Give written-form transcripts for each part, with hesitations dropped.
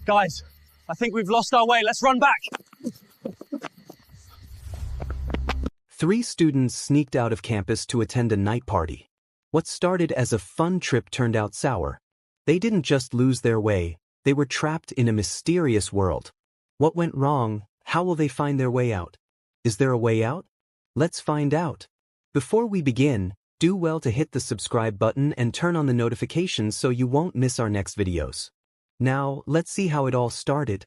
Guys, I think we've lost our way. Let's run back. 3 students sneaked out of campus to attend a night party. What started as a fun trip turned out sour. They didn't just lose their way, they were trapped in a mysterious world. What went wrong? How will they find their way out? Is there a way out? Let's find out. Before we begin, do well to hit the subscribe button and turn on the notifications so you won't miss our next videos. Now, let's see how it all started.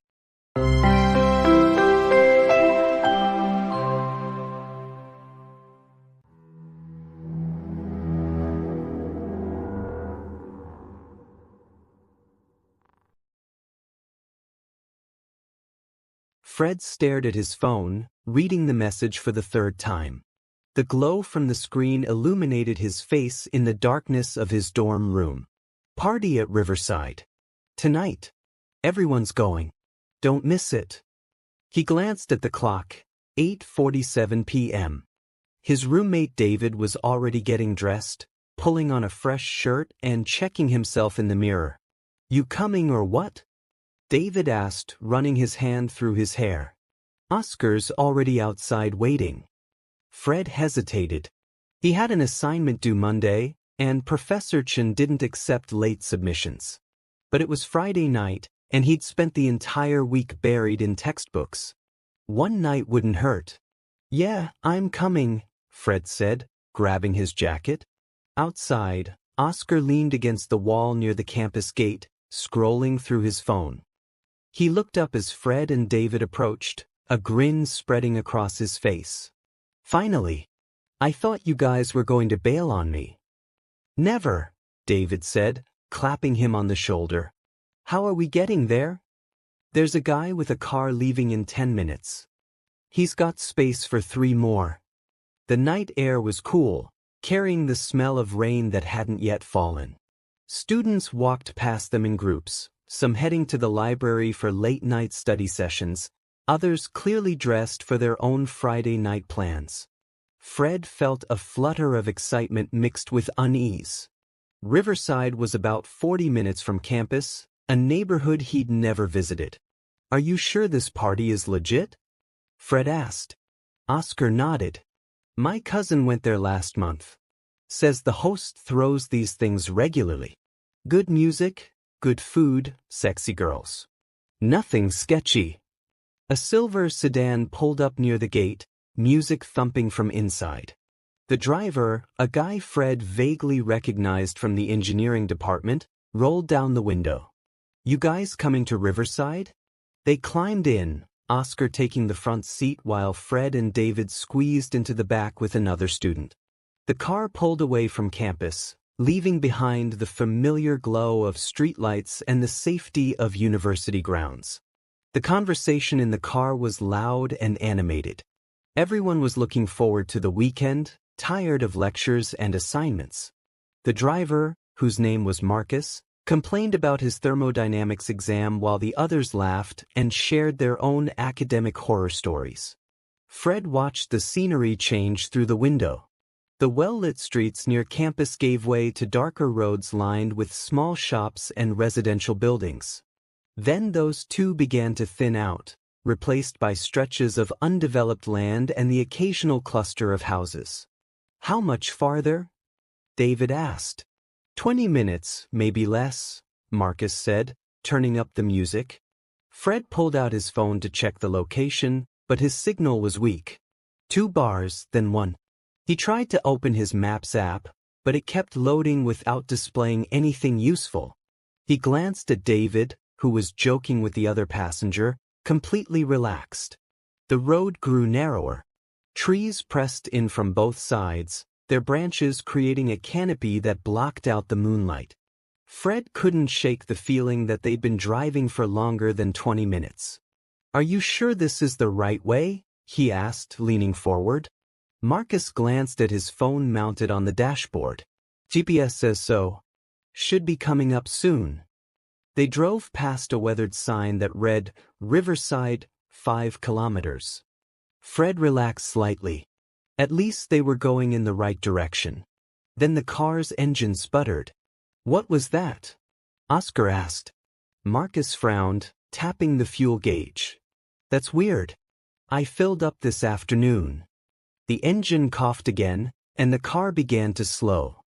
Fred stared at his phone, reading the message for the 3rd time. The glow from the screen illuminated his face in the darkness of his dorm room. Party at Riverside. Tonight. Everyone's going. Don't miss it. He glanced at the clock, 8:47 p.m. His roommate David was already getting dressed, pulling on a fresh shirt and checking himself in the mirror. You coming or what? David asked, running his hand through his hair. Oscar's already outside waiting. Fred hesitated. He had an assignment due Monday, and Professor Chen didn't accept late submissions. But it was Friday night, and he'd spent the entire week buried in textbooks. One night wouldn't hurt. Yeah, I'm coming, Fred said, grabbing his jacket. Outside, Oscar leaned against the wall near the campus gate, scrolling through his phone. He looked up as Fred and David approached, a grin spreading across his face. Finally. I thought you guys were going to bail on me. Never, David said, clapping him on the shoulder. How are we getting there? There's a guy with a car leaving in 10 minutes. He's got space for 3 more. The night air was cool, carrying the smell of rain that hadn't yet fallen. Students walked past them in groups, some heading to the library for late-night study sessions, others clearly dressed for their own Friday night plans. Fred felt a flutter of excitement mixed with unease. Riverside was about 40 minutes from campus, a neighborhood he'd never visited. Are you sure this party is legit? Fred asked. Oscar nodded. My cousin went there last month. Says the host throws these things regularly. Good music, good food, sexy girls. Nothing sketchy. A silver sedan pulled up near the gate, music thumping from inside. The driver, a guy Fred vaguely recognized from the engineering department, rolled down the window. You guys coming to Riverside? They climbed in, Oscar taking the front seat while Fred and David squeezed into the back with another student. The car pulled away from campus, leaving behind the familiar glow of streetlights and the safety of university grounds. The conversation in the car was loud and animated. Everyone was looking forward to the weekend, tired of lectures and assignments. The driver, whose name was Marcus, complained about his thermodynamics exam while the others laughed and shared their own academic horror stories. Fred watched the scenery change through the window. The well-lit streets near campus gave way to darker roads lined with small shops and residential buildings. Then those two began to thin out, replaced by stretches of undeveloped land and the occasional cluster of houses. How much farther? David asked. 20 minutes, maybe less, Marcus said, turning up the music. Fred pulled out his phone to check the location, but his signal was weak. 2 bars, then 1. He tried to open his Maps app, but it kept loading without displaying anything useful. He glanced at David, who was joking with the other passenger, completely relaxed. The road grew narrower. Trees pressed in from both sides, their branches creating a canopy that blocked out the moonlight. Fred couldn't shake the feeling that they'd been driving for longer than 20 minutes. Are you sure this is the right way? He asked, leaning forward. Marcus glanced at his phone mounted on the dashboard. GPS says so. Should be coming up soon. They drove past a weathered sign that read, Riverside, 5 kilometers. Fred relaxed slightly. At least they were going in the right direction. Then the car's engine sputtered. What was that? Oscar asked. Marcus frowned, tapping the fuel gauge. That's weird. I filled up this afternoon. The engine coughed again, and the car began to slow.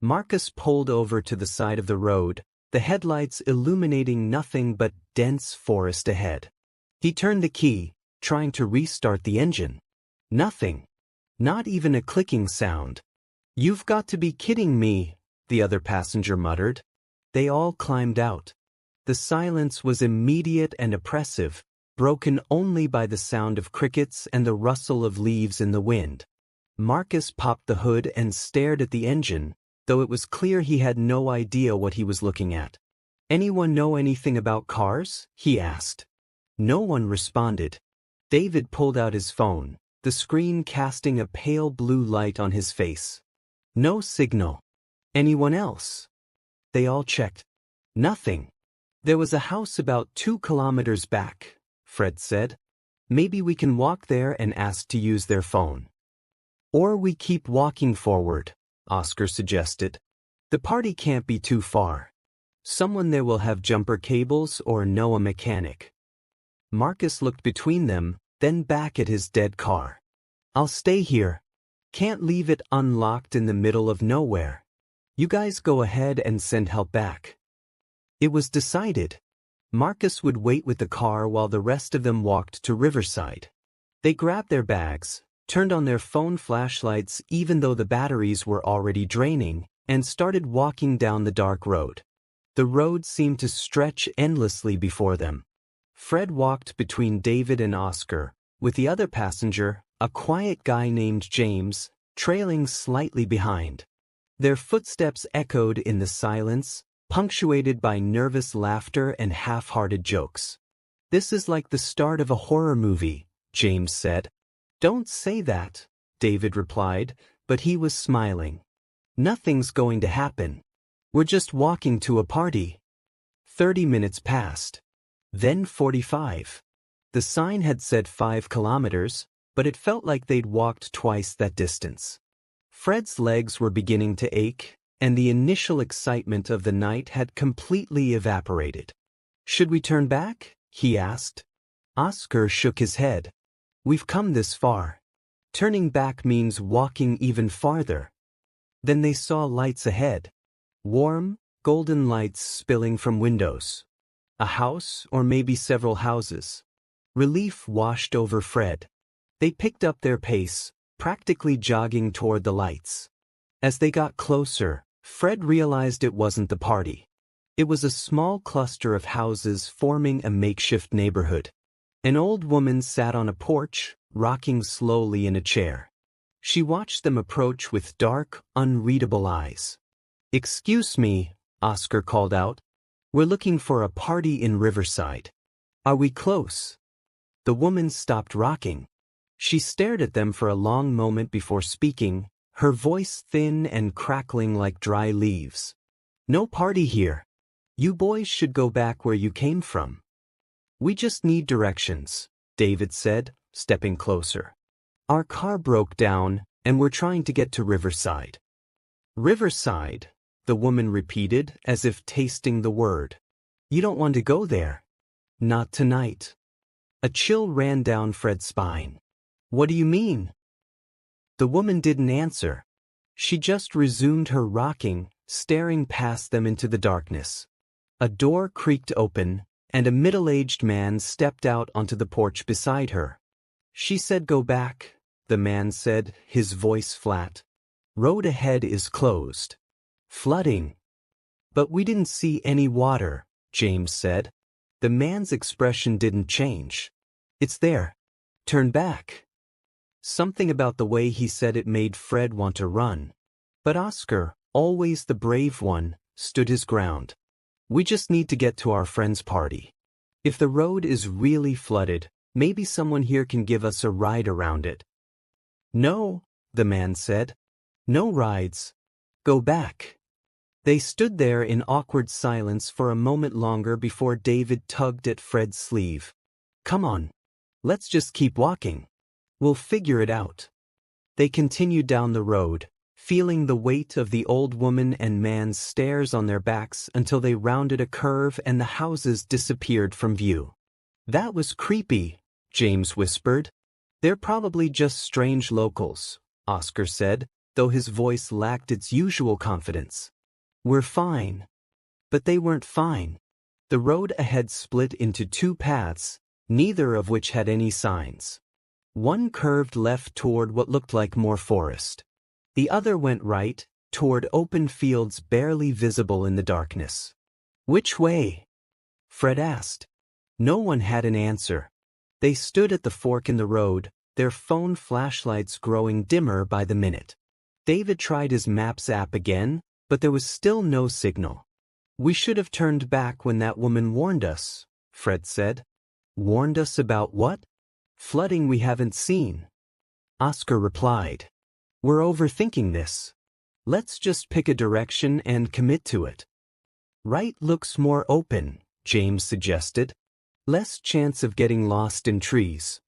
Marcus pulled over to the side of the road, the headlights illuminating nothing but dense forest ahead. He turned the key, trying to restart the engine. Nothing. Not even a clicking sound. "You've got to be kidding me," the other passenger muttered. They all climbed out. The silence was immediate and oppressive, broken only by the sound of crickets and the rustle of leaves in the wind. Marcus popped the hood and stared at the engine, though it was clear he had no idea what he was looking at. "Anyone know anything about cars?" he asked. No one responded. David pulled out his phone, the screen casting a pale blue light on his face. No signal. "Anyone else?" They all checked. Nothing. "There was a house about 2 kilometers back," Fred said. "Maybe we can walk there and ask to use their phone." "Or we keep walking forward," Oscar suggested. "The party can't be too far. Someone there will have jumper cables or know a mechanic." Marcus looked between them, then back at his dead car. "I'll stay here. Can't leave it unlocked in the middle of nowhere. You guys go ahead and send help back." It was decided. Marcus would wait with the car while the rest of them walked to Riverside. They grabbed their bags, turned on their phone flashlights even though the batteries were already draining, and started walking down the dark road. The road seemed to stretch endlessly before them. Fred walked between David and Oscar, with the other passenger, a quiet guy named James, trailing slightly behind. Their footsteps echoed in the silence, punctuated by nervous laughter and half-hearted jokes. "This is like the start of a horror movie," James said. "Don't say that," David replied, but he was smiling. "Nothing's going to happen. We're just walking to a party." 30 minutes passed. Then 45. The sign had said 5 kilometers, but it felt like they'd walked twice that distance. Fred's legs were beginning to ache, and the initial excitement of the night had completely evaporated. "Should we turn back?" he asked. Oscar shook his head. "We've come this far. Turning back means walking even farther." Then they saw lights ahead. Warm, golden lights spilling from windows. A house, or maybe several houses. Relief washed over Fred. They picked up their pace, practically jogging toward the lights. As they got closer, Fred realized it wasn't the party. It was a small cluster of houses forming a makeshift neighborhood. An old woman sat on a porch, rocking slowly in a chair. She watched them approach with dark, unreadable eyes. "Excuse me," Oscar called out. "We're looking for a party in Riverside. Are we close?" The woman stopped rocking. She stared at them for a long moment before speaking, her voice thin and crackling like dry leaves. "No party here. You boys should go back where you came from." "We just need directions," David said, stepping closer. "Our car broke down, and we're trying to get to Riverside." "Riverside," the woman repeated, as if tasting the word. "You don't want to go there." "Not tonight." A chill ran down Fred's spine. "What do you mean?" The woman didn't answer. She just resumed her rocking, staring past them into the darkness. A door creaked open, and a middle-aged man stepped out onto the porch beside her. "She said go back," the man said, his voice flat. "Road ahead is closed. Flooding." "But we didn't see any water," James said. The man's expression didn't change. "It's there. Turn back." Something about the way he said it made Fred want to run. But Oscar, always the brave one, stood his ground. "We just need to get to our friend's party. If the road is really flooded, maybe someone here can give us a ride around it." "No," the man said. "No rides. Go back." They stood there in awkward silence for a moment longer before David tugged at Fred's sleeve. "Come on. Let's just keep walking. We'll figure it out." They continued down the road, feeling the weight of the old woman and man's stares on their backs until they rounded a curve and the houses disappeared from view. "That was creepy," James whispered. "They're probably just strange locals," Oscar said, though his voice lacked its usual confidence. "We're fine." But they weren't fine. The road ahead split into two paths, neither of which had any signs. One curved left toward what looked like more forest. The other went right, toward open fields barely visible in the darkness. "Which way?" Fred asked. No one had an answer. They stood at the fork in the road, their phone flashlights growing dimmer by the minute. David tried his Maps app again, but there was still no signal. "We should have turned back when that woman warned us," Fred said. "Warned us about what?" "Flooding we haven't seen," Oscar replied. "We're overthinking this. Let's just pick a direction and commit to it." "Right looks more open," James suggested. "Less chance of getting lost in trees."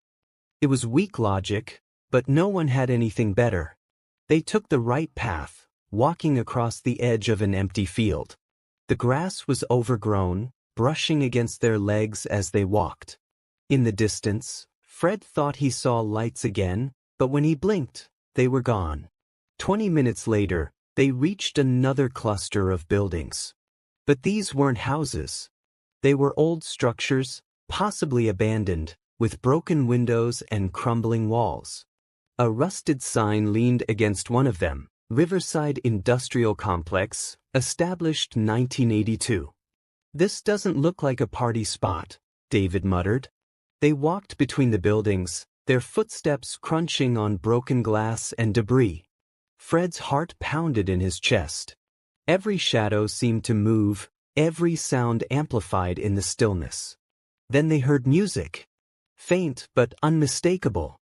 It was weak logic, but no one had anything better. They took the right path, walking across the edge of an empty field. The grass was overgrown, brushing against their legs as they walked. In the distance, Fred thought he saw lights again, but when he blinked, they were gone. 20 minutes later, they reached another cluster of buildings. But these weren't houses. They were old structures, possibly abandoned, with broken windows and crumbling walls. A rusted sign leaned against one of them, Riverside Industrial Complex, established 1982. "This doesn't look like a party spot," David muttered. They walked between the buildings, their footsteps crunching on broken glass and debris. Fred's heart pounded in his chest. Every shadow seemed to move, every sound amplified in the stillness. Then they heard music. Faint but unmistakable.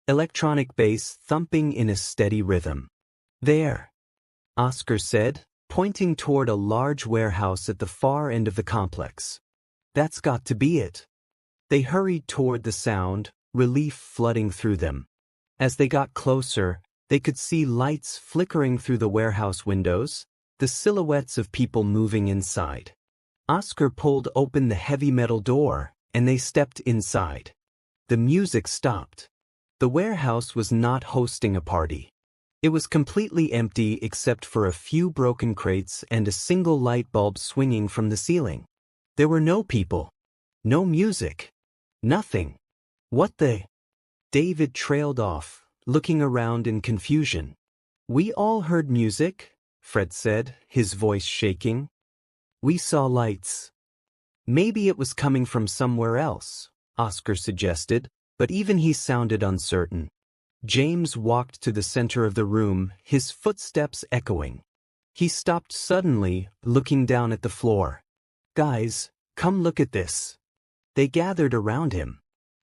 Electronic bass thumping in a steady rhythm. "There," Oscar said, pointing toward a large warehouse at the far end of the complex. "That's got to be it." They hurried toward the sound, relief flooding through them. As they got closer, they could see lights flickering through the warehouse windows, the silhouettes of people moving inside. Oscar pulled open the heavy metal door, and they stepped inside. The music stopped. The warehouse was not hosting a party. It was completely empty except for a few broken crates and a single light bulb swinging from the ceiling. There were no people. No music. Nothing. "What the—" David trailed off, looking around in confusion. "We all heard music," Fred said, his voice shaking. "We saw lights." "Maybe it was coming from somewhere else," Oscar suggested, but even he sounded uncertain. James walked to the center of the room, his footsteps echoing. He stopped suddenly, looking down at the floor. "Guys, come look at this." They gathered around him.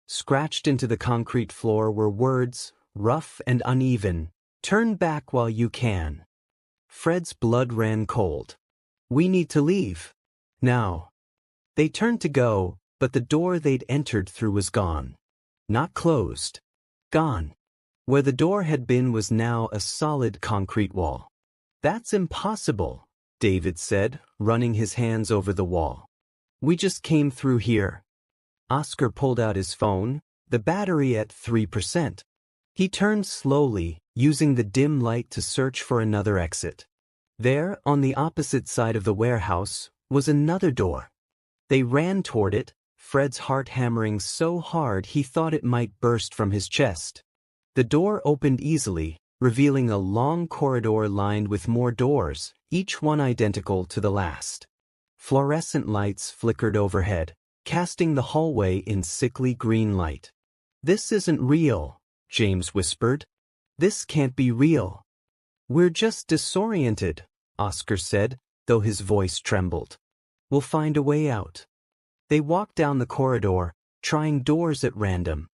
Scratched into the concrete floor were words, rough and uneven, "Turn back while you can." Fred's blood ran cold. "We need to leave. Now." They turned to go, but the door they'd entered through was gone. Not closed. Gone. Where the door had been was now a solid concrete wall. "That's impossible," David said, running his hands over the wall. "We just came through here." Oscar pulled out his phone, the battery at 3%. He turned slowly, using the dim light to search for another exit. There, on the opposite side of the warehouse, was another door. They ran toward it, Fred's heart hammering so hard he thought it might burst from his chest. The door opened easily, revealing a long corridor lined with more doors, each one identical to the last. Fluorescent lights flickered overhead, casting the hallway in sickly green light. "This isn't real," James whispered. "This can't be real." "We're just disoriented," Oscar said, though his voice trembled. "We'll find a way out." They walked down the corridor, trying doors at random.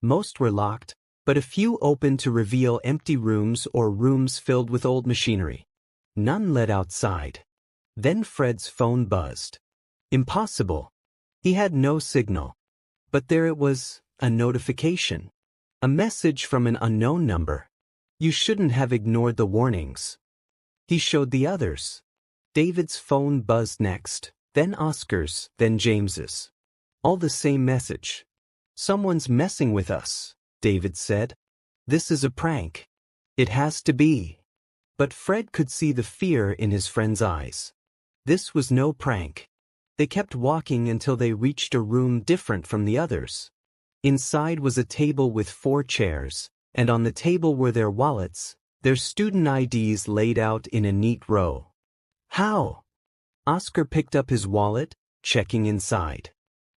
Most were locked, but a few opened to reveal empty rooms or rooms filled with old machinery. None led outside. Then Fred's phone buzzed. Impossible. He had no signal. But there it was, a notification. A message from an unknown number. You shouldn't have ignored the warnings. He showed the others. David's phone buzzed next, then Oscar's, then James's. All the same message. Someone's messing with us, David said. This is a prank. It has to be. But Fred could see the fear in his friend's eyes. This was no prank. They kept walking until they reached a room different from the others. Inside was a table with 4 chairs, and on the table were their wallets, their student IDs laid out in a neat row. How? Oscar picked up his wallet, checking inside.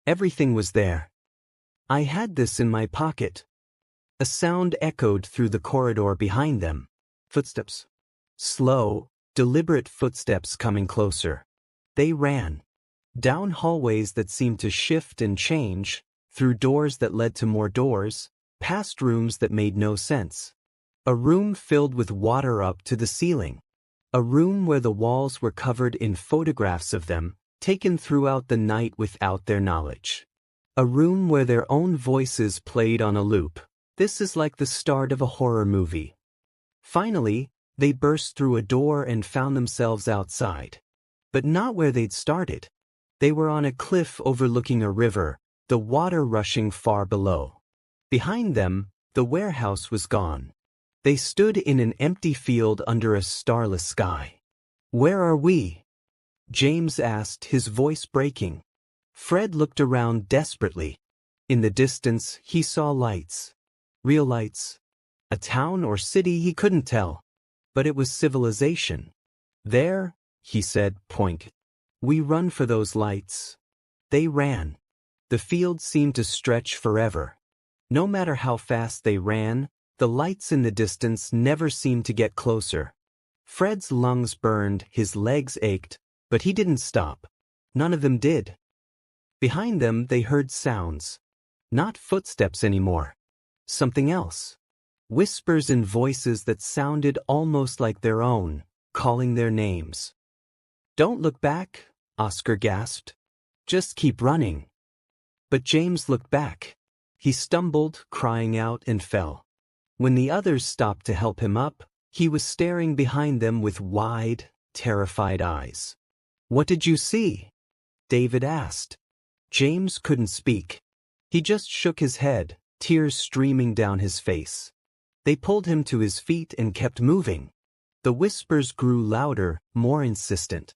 Everything was there. I had this in my pocket. A sound echoed through the corridor behind them. Footsteps. Slow, deliberate footsteps coming closer. They ran. Down hallways that seemed to shift and change, through doors that led to more doors, past rooms that made no sense. A room filled with water up to the ceiling. A room where the walls were covered in photographs of them, taken throughout the night without their knowledge. A room where their own voices played on a loop. This is like the start of a horror movie. Finally, they burst through a door and found themselves outside. But not where they'd started. They were on a cliff overlooking a river, the water rushing far below. Behind them, the warehouse was gone. They stood in an empty field under a starless sky. Where are we? James asked, his voice breaking. Fred looked around desperately. In the distance, he saw lights. Real lights. A town or city he couldn't tell. But it was civilization. There, he said, point. We run for those lights. They ran. The field seemed to stretch forever. No matter how fast they ran, the lights in the distance never seemed to get closer. Fred's lungs burned, his legs ached, but he didn't stop. None of them did. Behind them they heard sounds. Not footsteps anymore. Something else. Whispers and voices that sounded almost like their own, calling their names. Don't look back, Oscar gasped. Just keep running. But James looked back. He stumbled, crying out, and fell. When the others stopped to help him up, he was staring behind them with wide, terrified eyes. What did you see? David asked. James couldn't speak. He just shook his head, tears streaming down his face. They pulled him to his feet and kept moving. The whispers grew louder, more insistent.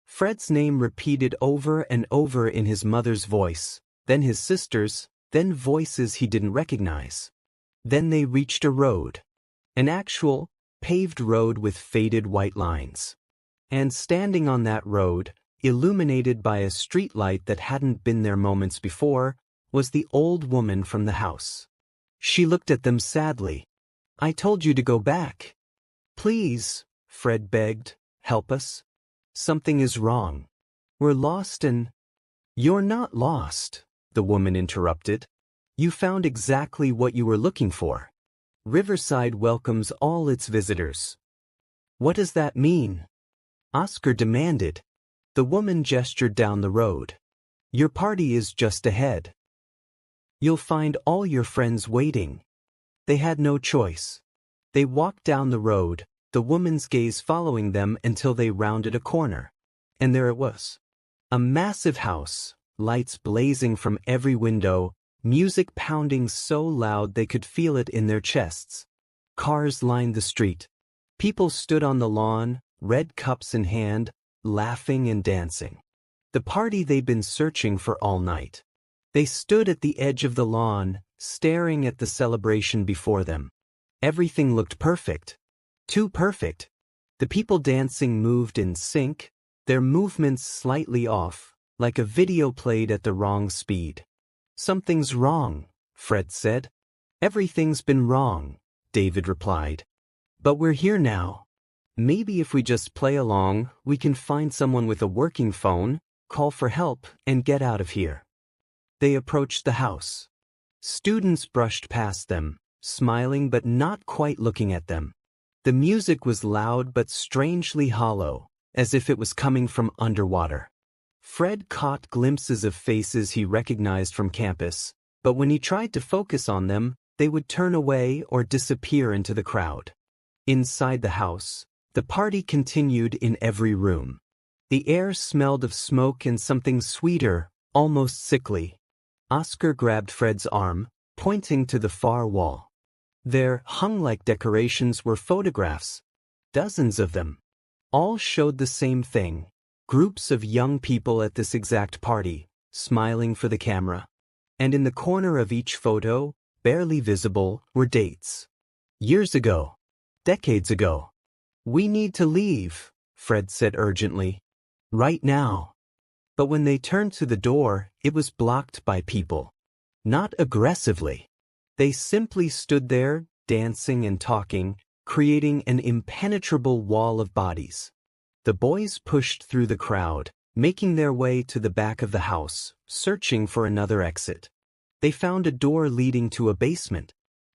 Fred's name repeated over and over in his mother's voice, then his sister's, then voices he didn't recognize. Then they reached a road. An actual, paved road with faded white lines. And standing on that road, illuminated by a streetlight that hadn't been there moments before, was the old woman from the house. She looked at them sadly. I told you to go back. Please, Fred begged, help us. Something is wrong. We're lost and... You're not lost, the woman interrupted. You found exactly what you were looking for. Riverside welcomes all its visitors. What does that mean? Oscar demanded. The woman gestured down the road. Your party is just ahead. You'll find all your friends waiting. They had no choice. They walked down the road, the woman's gaze following them until they rounded a corner. And there it was. A massive house, lights blazing from every window, music pounding so loud they could feel it in their chests. Cars lined the street. People stood on the lawn, red cups in hand, laughing and dancing. The party they'd been searching for all night. They stood at the edge of the lawn, staring at the celebration before them. Everything looked perfect. Too perfect. The people dancing moved in sync, their movements slightly off, like a video played at the wrong speed. Something's wrong, Fred said. Everything's been wrong, David replied. But we're here now. Maybe if we just play along, we can find someone with a working phone, call for help, and get out of here. They approached the house. Students brushed past them, smiling but not quite looking at them. The music was loud but strangely hollow, as if it was coming from underwater. Fred caught glimpses of faces he recognized from campus, but when he tried to focus on them, they would turn away or disappear into the crowd. Inside the house, the party continued in every room. The air smelled of smoke and something sweeter, almost sickly. Oscar grabbed Fred's arm, pointing to the far wall. There, hung like decorations, were photographs. Dozens of them. All showed the same thing. Groups of young people at this exact party, smiling for the camera. And in the corner of each photo, barely visible, were dates. Years ago. Decades ago. "We need to leave," Fred said urgently. "Right now." But when they turned to the door, it was blocked by people. Not aggressively. They simply stood there, dancing and talking, creating an impenetrable wall of bodies. The boys pushed through the crowd, making their way to the back of the house, searching for another exit. They found a door leading to a basement.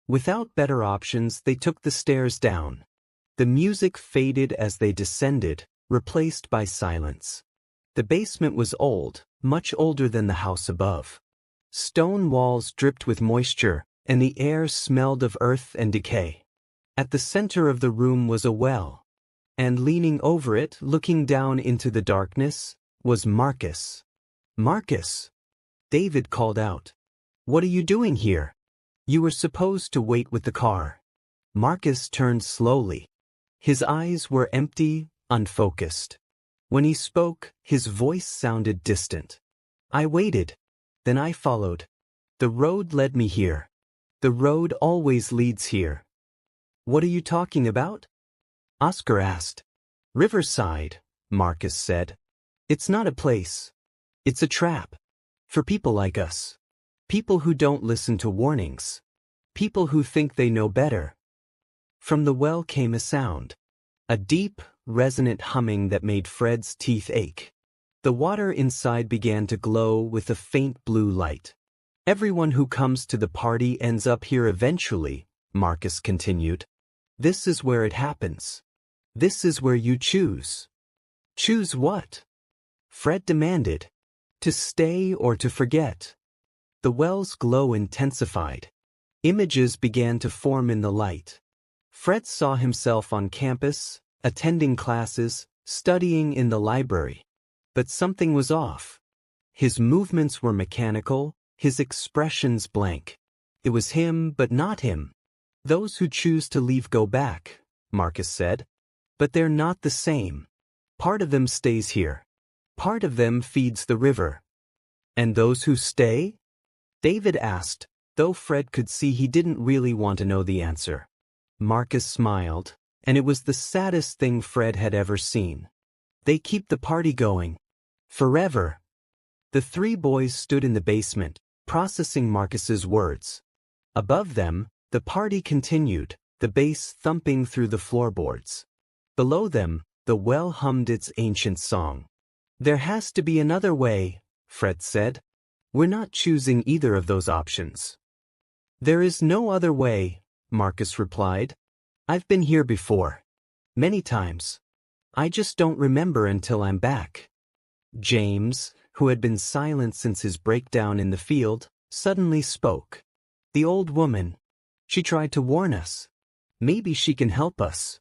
Without better options, they took the stairs down. The music faded as they descended, replaced by silence. The basement was old, much older than the house above. Stone walls dripped with moisture, and the air smelled of earth and decay. At the center of the room was a well, and leaning over it, looking down into the darkness, was Marcus. "Marcus!" David called out. "What are you doing here? You were supposed to wait with the car." Marcus turned slowly. His eyes were empty, unfocused. When he spoke, his voice sounded distant. "I waited. Then I followed. The road led me here. The road always leads here." "What are you talking about?" Oscar asked. "Riverside," Marcus said. "It's not a place. It's a trap. For people like us. People who don't listen to warnings. People who think they know better." From the well came a sound. A deep, resonant humming that made Fred's teeth ache. The water inside began to glow with a faint blue light. "Everyone who comes to the party ends up here eventually," Marcus continued. "This is where it happens. This is where you choose." "Choose what?" Fred demanded. "To stay or to forget." The well's glow intensified. Images began to form in the light. Fred saw himself on campus, attending classes, studying in the library. But something was off. His movements were mechanical, his expressions blank. It was him, but not him. "Those who choose to leave go back," Marcus said. "But they're not the same. Part of them stays here. Part of them feeds the river." "And those who stay?" David asked, though Fred could see he didn't really want to know the answer. Marcus smiled, and it was the saddest thing Fred had ever seen. "They keep the party going. Forever." The three boys stood in the basement, processing Marcus's words. Above them, the party continued, the bass thumping through the floorboards. Below them, the well hummed its ancient song. "There has to be another way," Fred said. "We're not choosing either of those options." "There is no other way," Marcus replied. "I've been here before. Many times. I just don't remember until I'm back." James, who had been silent since his breakdown in the field, suddenly spoke. "The old woman. She tried to warn us. Maybe she can help us."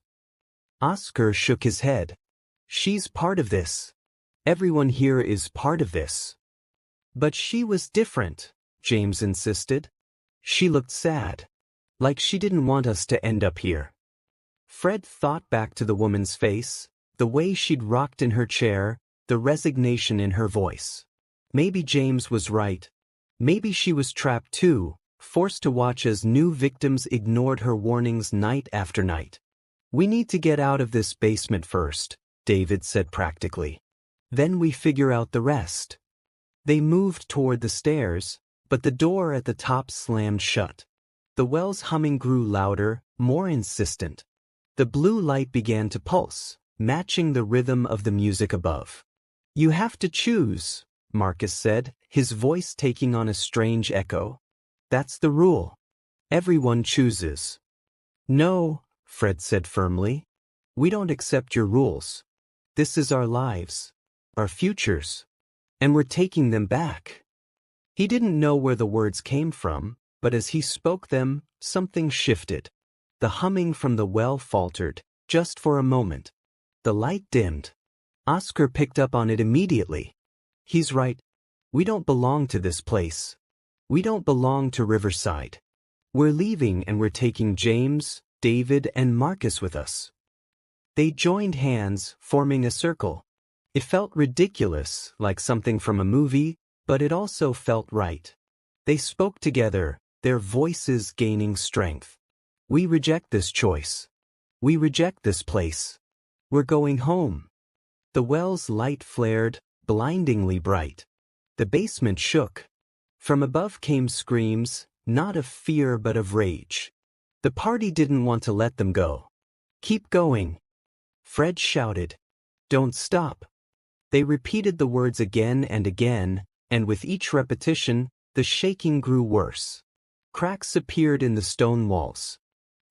Oscar shook his head. "She's part of this. Everyone here is part of this." "But she was different," James insisted. "She looked sad. Like she didn't want us to end up here." Fred thought back to the woman's face, the way she'd rocked in her chair, the resignation in her voice. Maybe James was right. Maybe she was trapped too, forced to watch as new victims ignored her warnings night after night. "We need to get out of this basement first," David said practically. "Then we figure out the rest." They moved toward the stairs, but the door at the top slammed shut. The well's humming grew louder, more insistent. The blue light began to pulse, matching the rhythm of the music above. "You have to choose," Marcus said, his voice taking on a strange echo. "That's the rule. Everyone chooses." "No," Fred said firmly. "We don't accept your rules. This is our lives, our futures. And we're taking them back." He didn't know where the words came from, but as he spoke them, something shifted. The humming from the well faltered, just for a moment. The light dimmed. Oscar picked up on it immediately. He's right. We don't belong to this place. We don't belong to Riverside. We're leaving and we're taking James, David, and Marcus with us. They joined hands, forming a circle. It felt ridiculous, like something from a movie, but it also felt right. They spoke together, their voices gaining strength. We reject this choice. We reject this place. We're going home. The well's light flared, blindingly bright. The basement shook. From above came screams, not of fear but of rage. The party didn't want to let them go. Keep going. Fred shouted. Don't stop. They repeated the words again and again, and with each repetition, the shaking grew worse. Cracks appeared in the stone walls.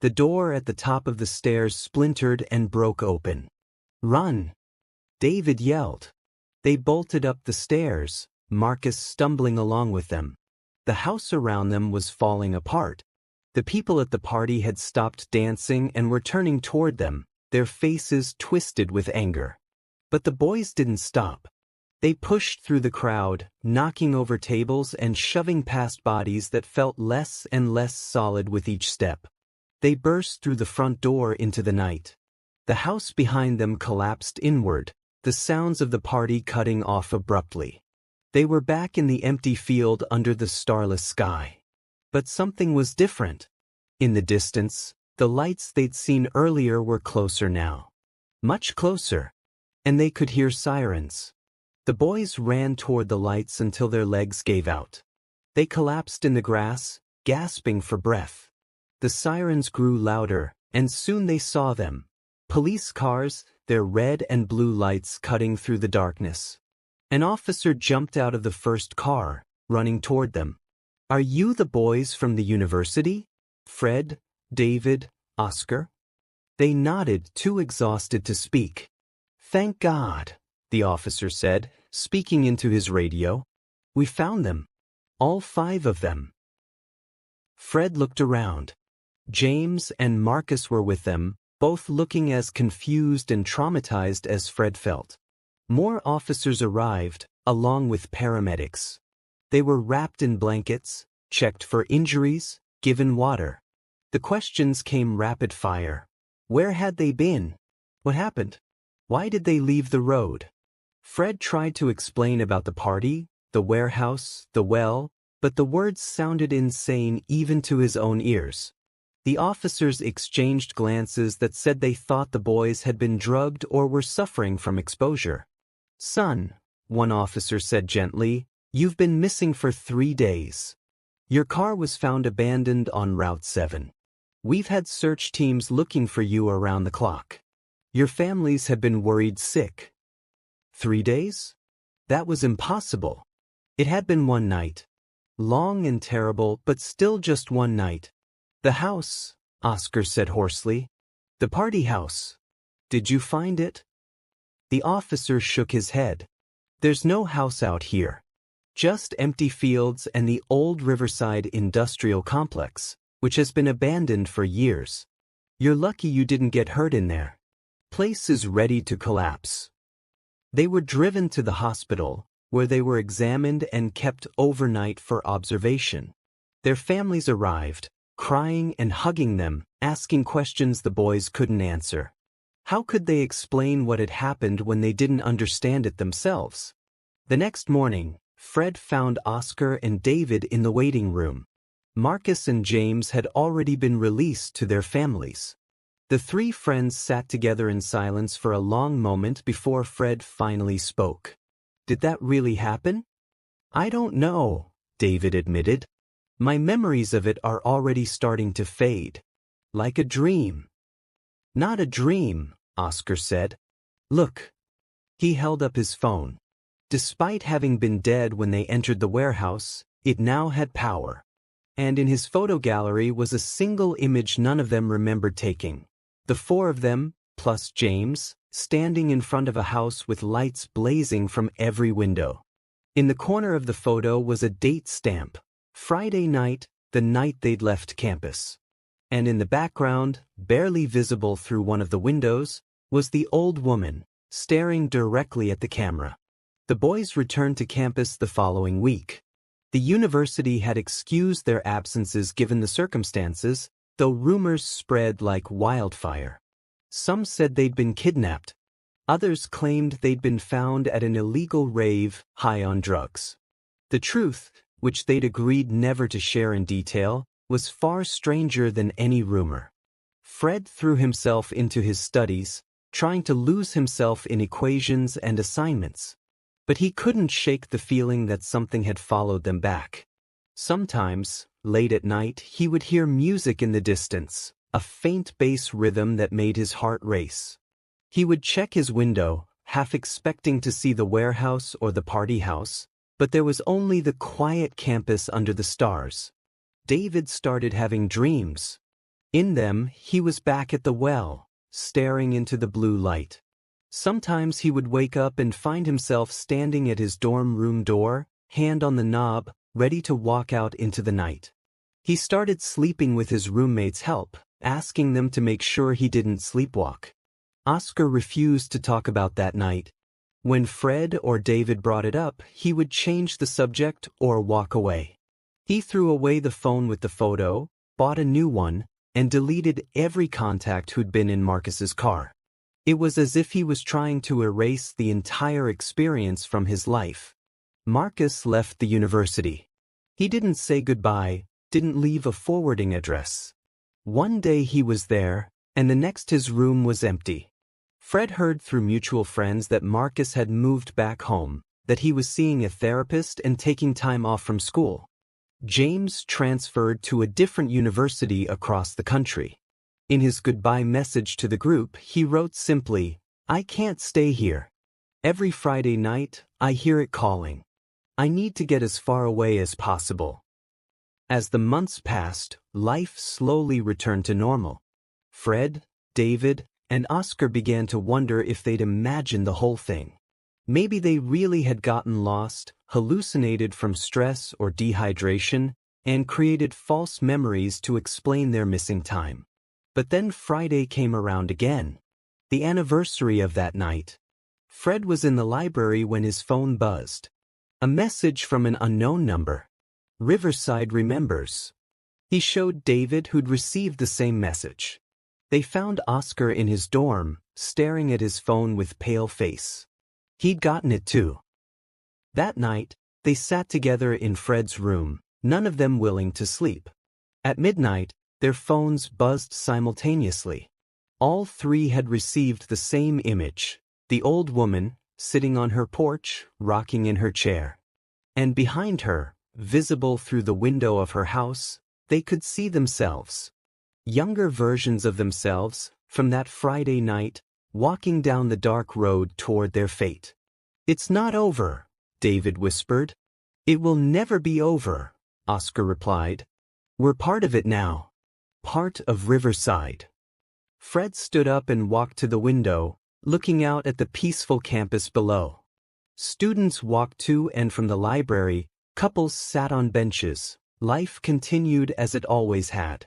The door at the top of the stairs splintered and broke open. Run! David yelled. They bolted up the stairs, Marcus stumbling along with them. The house around them was falling apart. The people at the party had stopped dancing and were turning toward them, their faces twisted with anger. But the boys didn't stop. They pushed through the crowd, knocking over tables and shoving past bodies that felt less and less solid with each step. They burst through the front door into the night. The house behind them collapsed inward, the sounds of the party cutting off abruptly. They were back in the empty field under the starless sky. But something was different. In the distance, the lights they'd seen earlier were closer now. Much closer. And they could hear sirens. The boys ran toward the lights until their legs gave out. They collapsed in the grass, gasping for breath. The sirens grew louder, and soon they saw them. Police cars, their red and blue lights cutting through the darkness. An officer jumped out of the first car, running toward them. Are you the boys from the university? Fred, David, Oscar? They nodded, too exhausted to speak. Thank God, the officer said, speaking into his radio. We found them. All 5 of them. Fred looked around. James and Marcus were with them, both looking as confused and traumatized as Fred felt. More officers arrived, along with paramedics. They were wrapped in blankets, checked for injuries, given water. The questions came rapid fire. Where had they been? What happened? Why did they leave the road? Fred tried to explain about the party, the warehouse, the well, but the words sounded insane even to his own ears. The officers exchanged glances that said they thought the boys had been drugged or were suffering from exposure. Son, one officer said gently, you've been missing for 3 days. Your car was found abandoned on Route 7. We've had search teams looking for you around the clock. Your families have been worried sick. 3 days? That was impossible. It had been one night. Long and terrible, but still just one night. The house, Oscar said hoarsely. The party house. Did you find it? The officer shook his head. There's no house out here. Just empty fields and the old Riverside Industrial Complex, which has been abandoned for years. You're lucky you didn't get hurt in there. Place is ready to collapse. They were driven to the hospital, where they were examined and kept overnight for observation. Their families arrived, crying and hugging them, asking questions the boys couldn't answer. How could they explain what had happened when they didn't understand it themselves? The next morning, Fred found Oscar and David in the waiting room. Marcus and James had already been released to their families. The 3 friends sat together in silence for a long moment before Fred finally spoke. Did that really happen? I don't know, David admitted. My memories of it are already starting to fade. Like a dream. Not a dream, Oscar said. Look. He held up his phone. Despite having been dead when they entered the warehouse, it now had power. And in his photo gallery was a single image none of them remembered taking. The 4 of them, plus James, standing in front of a house with lights blazing from every window. In the corner of the photo was a date stamp. Friday night, the night they'd left campus. And in the background, barely visible through one of the windows, was the old woman, staring directly at the camera. The boys returned to campus the following week. The university had excused their absences given the circumstances, though rumors spread like wildfire. Some said they'd been kidnapped. Others claimed they'd been found at an illegal rave, high on drugs. The truth, which they'd agreed never to share in detail, was far stranger than any rumor. Fred threw himself into his studies, trying to lose himself in equations and assignments. But he couldn't shake the feeling that something had followed them back. Sometimes, late at night, he would hear music in the distance, a faint bass rhythm that made his heart race. He would check his window, half expecting to see the warehouse or the party house, but there was only the quiet campus under the stars. David started having dreams. In them, he was back at the well, staring into the blue light. Sometimes he would wake up and find himself standing at his dorm room door, hand on the knob, ready to walk out into the night. He started sleeping with his roommates' help, asking them to make sure he didn't sleepwalk. Oscar refused to talk about that night. When Fred or David brought it up, he would change the subject or walk away. He threw away the phone with the photo, bought a new one, and deleted every contact who'd been in Marcus's car. It was as if he was trying to erase the entire experience from his life. Marcus left the university. He didn't say goodbye, didn't leave a forwarding address. One day he was there, and the next his room was empty. Fred heard through mutual friends that Marcus had moved back home, that he was seeing a therapist and taking time off from school. James transferred to a different university across the country. In his goodbye message to the group, he wrote simply, "I can't stay here. Every Friday night, I hear it calling. I need to get as far away as possible." As the months passed, life slowly returned to normal. Fred, David, and Oscar began to wonder if they'd imagined the whole thing. Maybe they really had gotten lost, hallucinated from stress or dehydration, and created false memories to explain their missing time. But then Friday came around again, the anniversary of that night. Fred was in the library when his phone buzzed. A message from an unknown number. "Riverside remembers." He showed David, who'd received the same message. They found Oscar in his dorm, staring at his phone with pale face. He'd gotten it too. That night, they sat together in Fred's room, none of them willing to sleep. At midnight, their phones buzzed simultaneously. All three had received the same image, the old woman, sitting on her porch, rocking in her chair. And behind her, visible through the window of her house, they could see themselves. Younger versions of themselves, from that Friday night, walking down the dark road toward their fate. "It's not over," David whispered. "It will never be over," Oscar replied. "We're part of it now. Part of Riverside." Fred stood up and walked to the window, looking out at the peaceful campus below. Students walked to and from the library, couples sat on benches. Life continued as it always had.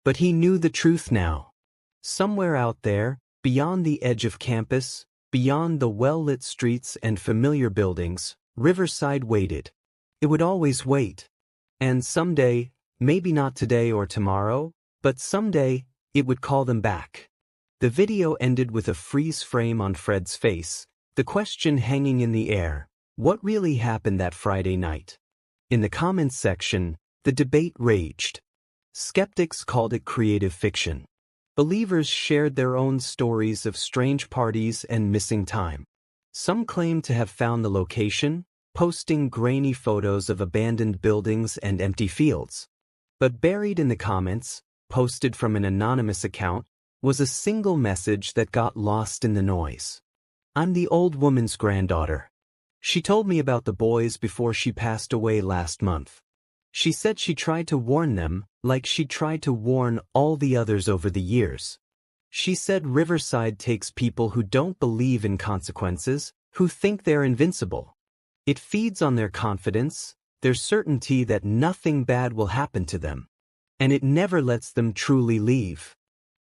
But he knew the truth now. Somewhere out there, beyond the edge of campus, beyond the well-lit streets and familiar buildings, Riverside waited. It would always wait. And someday, maybe not today or tomorrow, but someday, it would call them back. The video ended with a freeze frame on Fred's face, the question hanging in the air: what really happened that Friday night? In the comments section, the debate raged. Skeptics called it creative fiction. Believers shared their own stories of strange parties and missing time. Some claimed to have found the location, posting grainy photos of abandoned buildings and empty fields. But buried in the comments, posted from an anonymous account, was a single message that got lost in the noise. "I'm the old woman's granddaughter. She told me about the boys before she passed away last month. She said she tried to warn them, like she tried to warn all the others over the years. She said Riverside takes people who don't believe in consequences, who think they're invincible. It feeds on their confidence, their certainty that nothing bad will happen to them. and it never lets them truly leave.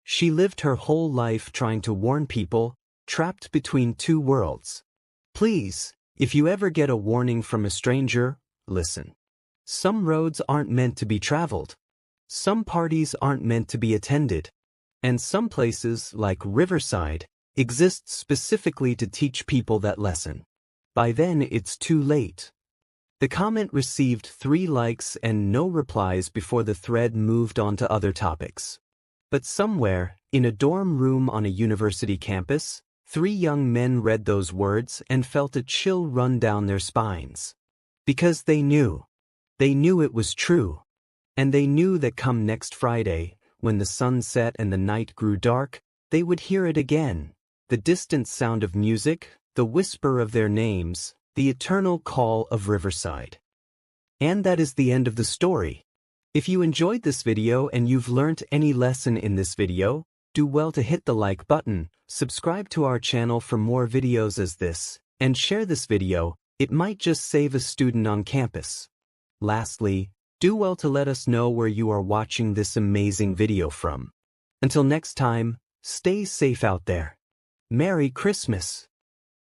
She lived her whole life trying to warn people, trapped between two worlds. Please, if you ever get a warning from a stranger, listen. Some roads aren't meant to be traveled. Some parties aren't meant to be attended. And some places, like Riverside, exist specifically to teach people that lesson. By then, it's too late. The comment received 3 likes and no replies before the thread moved on to other topics. But somewhere, in a dorm room on a university campus, 3 young men read those words and felt a chill run down their spines. Because they knew. They knew it was true. And they knew that come next Friday, when the sun set and the night grew dark, they would hear it again. The distant sound of music, the whisper of their names, the eternal call of Riverside. And that is the end of the story. If you enjoyed this video and you've learnt any lesson in this video, do well to hit the like button, subscribe to our channel for more videos as this, and share this video. It might just save a student on campus. Lastly, do well to let us know where you are watching this amazing video from. Until next time, stay safe out there. Merry Christmas!